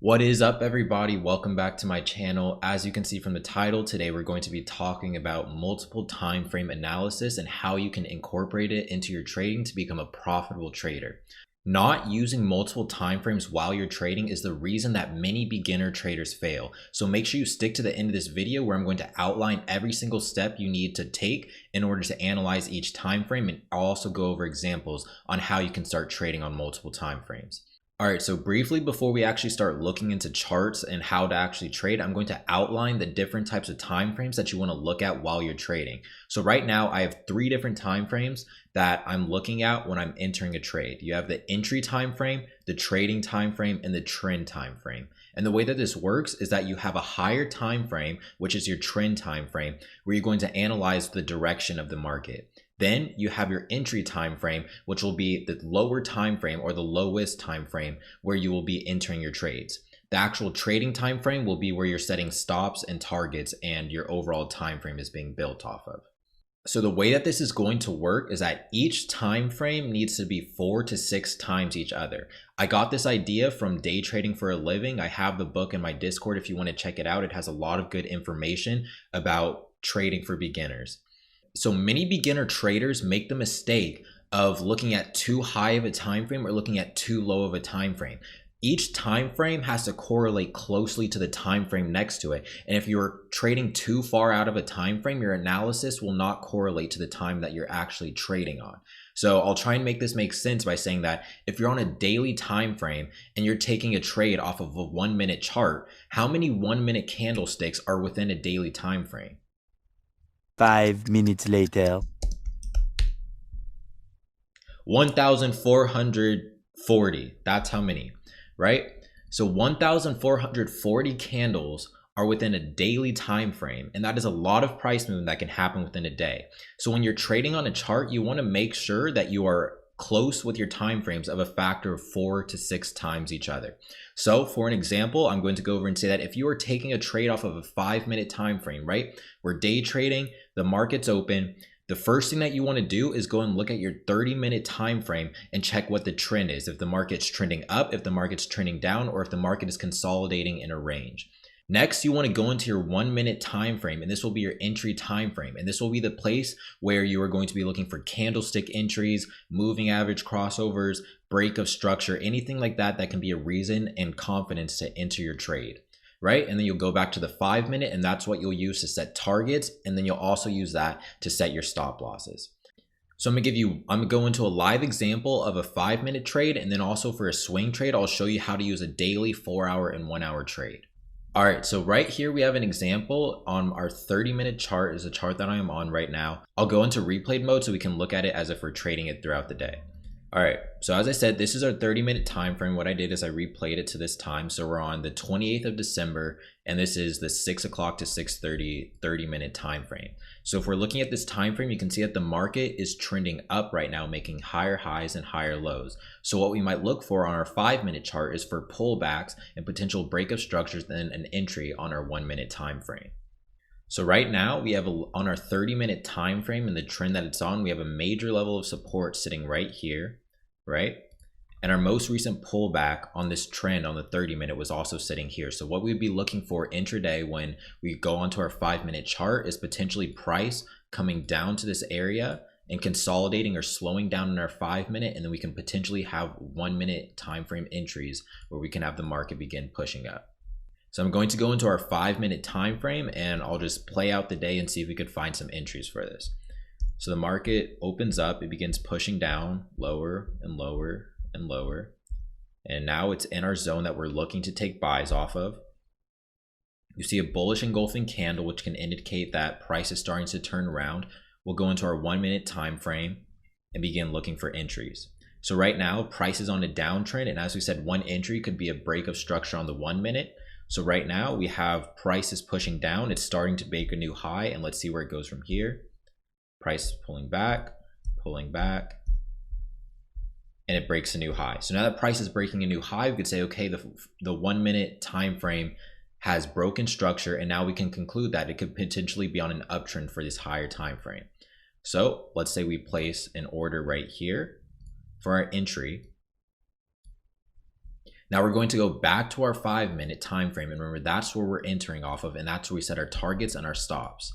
What is up, everybody? Welcome back to my channel. As you can see from the title, today we're going to be talking about multiple time frame analysis and how you can incorporate it into your trading to become a profitable trader. Not using multiple time frames while you're trading is the reason that many beginner traders fail. So make sure you stick to the end of this video where I'm going to outline every single step you need to take in order to analyze each time frame, and I'll also go over examples on how you can start trading on multiple time frames. All right, so briefly before we actually start looking into charts and how to actually trade, I'm going to outline the different types of time frames that you want to look at while you're trading. So right now I have three different time frames that I'm looking at when I'm entering a trade. You have the entry time frame, the trading time frame, and the trend time frame. And the way that this works is that you have a higher time frame, which is your trend time frame, where you're going to analyze the direction of the market. Then you have your entry time frame, which will be the lower time frame or the lowest time frame where you will be entering your trades. The actual trading time frame will be where you're setting stops and targets and your overall time frame is being built off of. So the way that this is going to work is that each time frame needs to be 4 to 6 times each other. I got this idea from Day Trading for a Living. I have the book in my Discord if you want to check it out. It has a lot of good information about trading for beginners. So many beginner traders make the mistake of looking at too high of a time frame or looking at too low of a time frame. Each time frame has to correlate closely to the time frame next to it. And if you're trading too far out of a time frame, your analysis will not correlate to the time that you're actually trading on. So I'll try and make this make sense by saying that if you're on a daily time frame and you're taking a trade off of a 1 minute chart, how many 1 minute candlesticks are within a daily time frame? 5 minutes later. 1,440. That's how many, right? So 1,440 candles are within a daily time frame, and that is a lot of price movement that can happen within a day. So when you're trading on a chart, you want to make sure that you are close with your time frames of a factor of 4 to 6 times each other. So for an example, I'm going to go over and say that if you are taking a trade off of a 5 minute time frame, right? We're day trading, the market's open. The first thing that you want to do is go and look at your 30-minute time frame and check what the trend is. If the market's trending up, if the market's trending down, or if the market is consolidating in a range. Next, you want to go into your 1 minute time frame, and this will be your entry time frame, and this will be the place where you are going to be looking for candlestick entries, moving average crossovers, break of structure, anything like that that can be a reason and confidence to enter your trade, right? And then you'll go back to the 5 minute, and that's what you'll use to set targets, and then you'll also use that to set your stop losses. So I'm gonna go into a live example of a 5 minute trade, and then also for a swing trade, I'll show you how to use a daily 4-hour and 1-hour trade. All right, so right here we have an example on our 30-minute chart, is a chart that I am on right now. I'll go into replayed mode so we can look at it as if we're trading it throughout the day. All right, so as I said, this is our 30-minute time frame. What I did is I replayed it to this time. So we're on the 28th of December, and this is the 6 o'clock to 6:30 30-minute time frame. So if we're looking at this time frame, you can see that the market is trending up right now, making higher highs and higher lows. So what we might look for on our 5-minute chart is for pullbacks and potential break of structures, then an entry on our 1 minute time frame. So right now we have on our 30-minute time frame and the trend that it's on, we have a major level of support sitting right here, right? And our most recent pullback on this trend on the 30-minute was also sitting here. So what we'd be looking for intraday when we go onto our 5-minute chart is potentially price coming down to this area and consolidating or slowing down in our 5-minute, and then we can potentially have 1 minute time frame entries where we can have the market begin pushing up. So I'm going to go into our 5-minute time frame, and I'll just play out the day and see if we could find some entries for this. So the market opens up, it begins pushing down lower and lower and lower, and now it's in our zone that we're looking to take buys off of. You see a bullish engulfing candle, which can indicate that price is starting to turn around. We'll go into our 1 minute time frame and begin looking for entries. So right now price is on a downtrend, and as we said, one entry could be a break of structure on the 1 minute. So right now we have price is pushing down, it's starting to make a new high, and let's see where it goes from here. Price pulling back, and it breaks a new high. So now that price is breaking a new high, we could say, okay, the 1 minute time frame has broken structure, and now we can conclude that it could potentially be on an uptrend for this higher time frame. So let's say we place an order right here for our entry. Now we're going to go back to our 5-minute time frame, and remember that's where we're entering off of, and that's where we set our targets and our stops.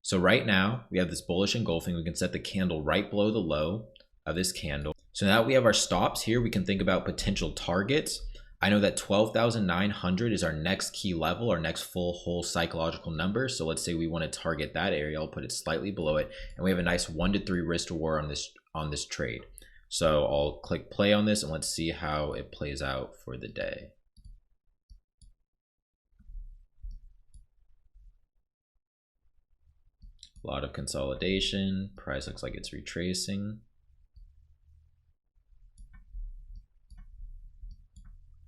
So right now we have this bullish engulfing. We can set the candle right below the low of this candle. So now that we have our stops here, we can think about potential targets. I know that 12,900 is our next key level, our next full whole psychological number. So let's say we want to target that area. I'll put it slightly below it, and we have a nice 1 to 3 risk to reward on this trade. So I'll click play on this, and let's see how it plays out for the day. A lot of consolidation. Price looks like it's retracing.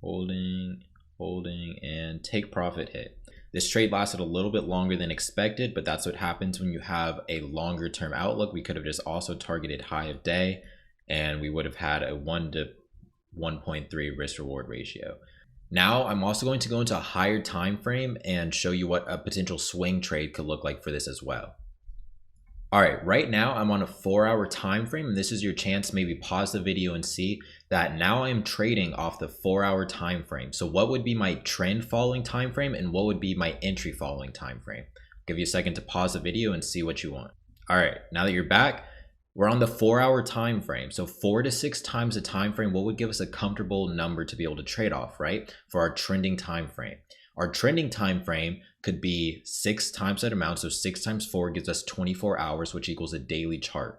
Holding, and take profit hit. This trade lasted a little bit longer than expected, but that's what happens when you have a longer term outlook. We could have just also targeted high of day, and we would have had a 1 to 1.3 risk reward ratio. Now I'm also going to go into a higher time frame and show you what a potential swing trade could look like for this as well. All right, right now I'm on a 4-hour time frame, and this is your chance to maybe pause the video and see that now I am trading off the 4-hour time frame. So what would be my trend following time frame, and what would be my entry following time frame? I'll give you a second to pause the video and see what you want. All right, now that you're back, we're on the 4-hour time frame. So 4 to 6 times the time frame, what would give us a comfortable number to be able to trade off, right? For our trending time frame. Our trending time frame could be 6 times that amount. So 6 times 4 gives us 24 hours, which equals a daily chart.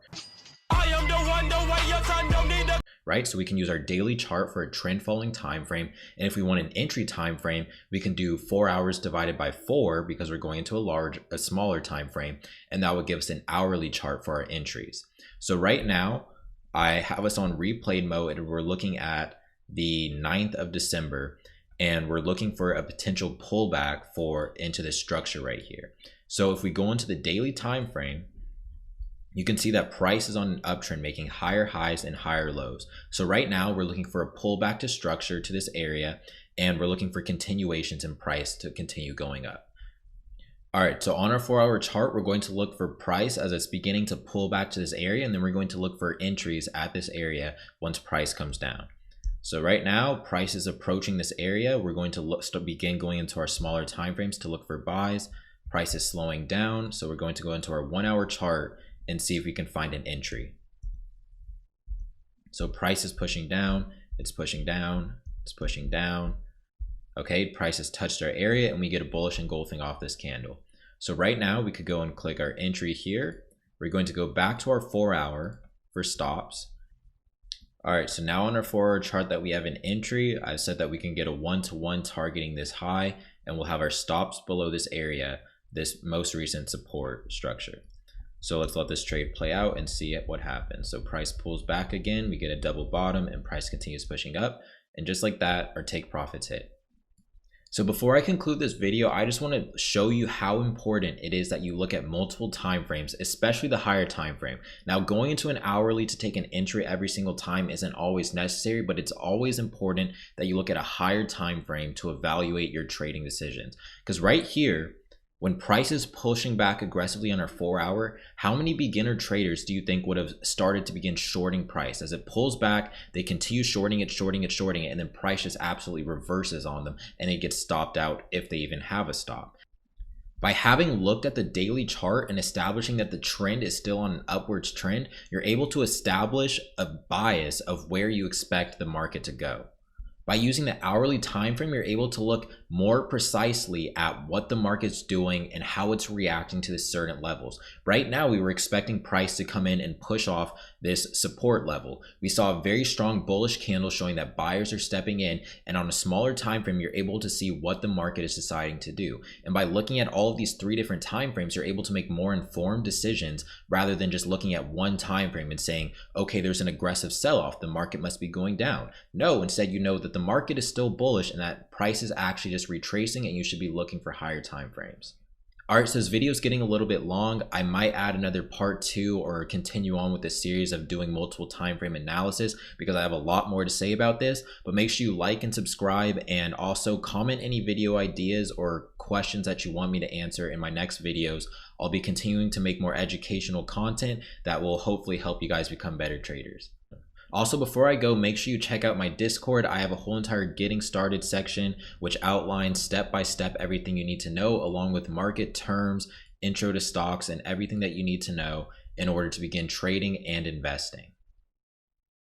I am the one, the way your son don't need a... Right? So we can use our daily chart for a trend following time frame. And if we want an entry time frame, we can do 4 hours divided by 4 because we're going into a smaller time frame. And that would give us an hourly chart for our entries. So right now I have us on replayed mode, and we're looking at the 9th of December. And we're looking for a potential pullback into this structure right here. So if we go into the daily time frame, you can see that price is on an uptrend, making higher highs and higher lows. So right now we're looking for a pullback to structure to this area, and we're looking for continuations in price to continue going up. All right, so on our 4-hour chart, we're going to look for price as it's beginning to pull back to this area, and then we're going to look for entries at this area once price comes down. So right now, price is approaching this area. We're going to begin going into our smaller time frames to look for buys. Price is slowing down, so we're going to go into our 1-hour chart and see if we can find an entry. So price is pushing down, it's pushing down, it's pushing down. Okay, price has touched our area, and we get a bullish engulfing off this candle. So right now, we could go and click our entry here. We're going to go back to our 4-hour for stops. All right, so now on our 4-hour chart that we have an entry, I've said that we can get a 1-to-1 targeting this high, and we'll have our stops below this area, this most recent support structure. So let's let this trade play out and see what happens. So price pulls back again, we get a double bottom, and price continues pushing up. And just like that, our take profits hit. So before I conclude this video, I just want to show you how important it is that you look at multiple time frames, especially the higher time frame. Now, going into an hourly to take an entry every single time isn't always necessary, but it's always important that you look at a higher time frame to evaluate your trading decisions. Because right here, when price is pushing back aggressively on our 4-hour, how many beginner traders do you think would have started to begin shorting price? As it pulls back, they continue shorting it, and then price just absolutely reverses on them, and it gets stopped out if they even have a stop. By having looked at the daily chart and establishing that the trend is still on an upwards trend, you're able to establish a bias of where you expect the market to go. By using the hourly time frame, you're able to look more precisely at what the market's doing and how it's reacting to the certain levels. Right now, we were expecting price to come in and push off this support level. We saw a very strong bullish candle showing that buyers are stepping in, and on a smaller time frame, you're able to see what the market is deciding to do. And by looking at all of these 3 different time frames, you're able to make more informed decisions rather than just looking at one time frame and saying, okay, there's an aggressive sell-off, the market must be going down. No, instead you know that the market is still bullish and that price is actually just retracing, and you should be looking for higher time frames. All right, so this video is getting a little bit long. I might add another part 2 or continue on with this series of doing multiple time frame analysis because I have a lot more to say about this. But make sure you like and subscribe, and also comment any video ideas or questions that you want me to answer in my next videos. I'll be continuing to make more educational content that will hopefully help you guys become better traders. Also, before I go, make sure you check out my Discord. I have a whole entire getting started section, which outlines step by step everything you need to know, along with market terms, intro to stocks, and everything that you need to know in order to begin trading and investing.